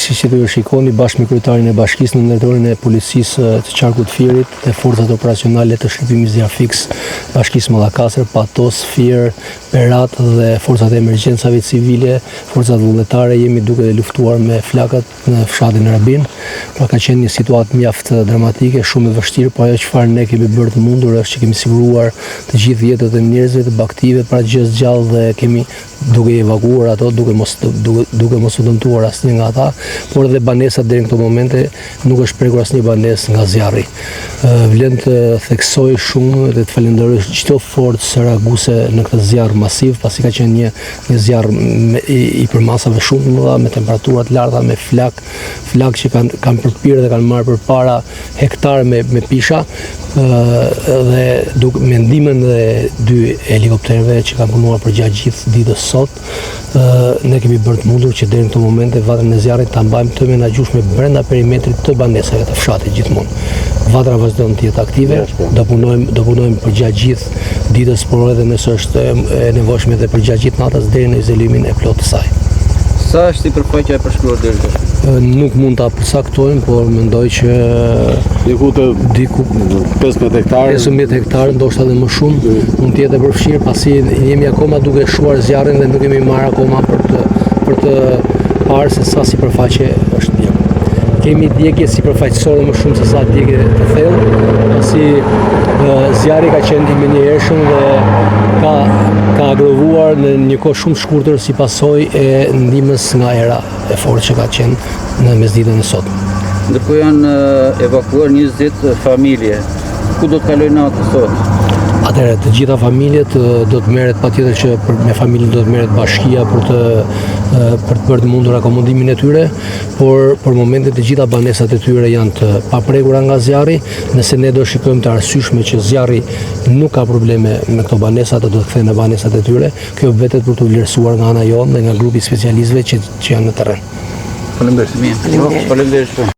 siç ju shikoni, bashkë me kryetarin e bashkisë në ndërtorin e policisë të qarkut Fierit dhe forcat operacionale të shërbimit zjarfix, bashkisë Mallakastër, Patos, Fier, Berat dhe forcat e emergjencave civile, forcat vullnetare, jemi duke luftuar me flakat në fshatin Rabin. Pra ka qenë një situatë mjaft dramatike, shumë e vështirë, por ajo çfarë ne kemi bërë të mundur është që kemi siguruar të gjithë jetët e njerëzve, të baktive, pra gjë gjallë dhe kemi duke evakuuar ato, duke mos u dëmtuar asnjë nga ata, por edhe banesat deri në këto momente nuk është prekur asnjë banesë nga zjarri. Vlen të theksoj shumë dhe të falenderoj çdo forcë reaguese në këtë zjarr masiv, pasi ka qenë një zjarr i përmasave shumë të mëdha, me temperatura të larta, me flak që kanë përpirë dhe kanë marrë përpara hektar me pisha, dhe me ndihmën e 2 helikopterëve që kanë punuar përgjatë gjithë ditës sot, ne kemi bërë të mundur që deri në këto momente vatrën e zjarrit ta mbajmë të menaxhueshme brenda perimetrit të banesave të fshatit gjithmonë. Vatra vazhdon të jetë aktive, do punojmë përgjatë gjithë ditës, por edhe nëse është e nevojshme edhe përgjatë gjithë natës deri në izolimin e plotë të saj. Sa është sipërfaqja e përshkruar deri tash? Nuk mund ta përcaktojmë, por mendoj që diku 15 hektarë. 15 hektarë, ndoshta edhe më shumë, mund të jetë e përfshirë, pasi jemi akoma duke shuar zjarrin dhe nuk kemi marrë akoma për të parë se sa sipërfaqe është djegur. Kemi djegje sipërfaqësore më shumë se sa djegje të thellë, pasi zjarri ka qenë i menjëhershëm dhe ka agrovuar në një kohë shumë të shkurtër si pasojë e ndihmës nga era e fortë që ka qenë në mesditën e sotme. Ndërkohë janë evakuuar 20 familje. Ku do të kalojnë natën sot? Atëherë, të gjitha familjet do të merret patjetër që me familjen do të merret bashkia për të bërë të mundur akomodimin e tyre, por për momentin të gjitha banesat e tyre janë të paprekura nga zjarri. Nëse ne do shikojmë të arsyeshme që zjarri nuk ka probleme me këto banesa, do të kthehen në banesat e tyre. Kjo vetet për të vlerësuar nga ana jonë dhe nga grupi specialistëve që janë në terren. Faleminderit.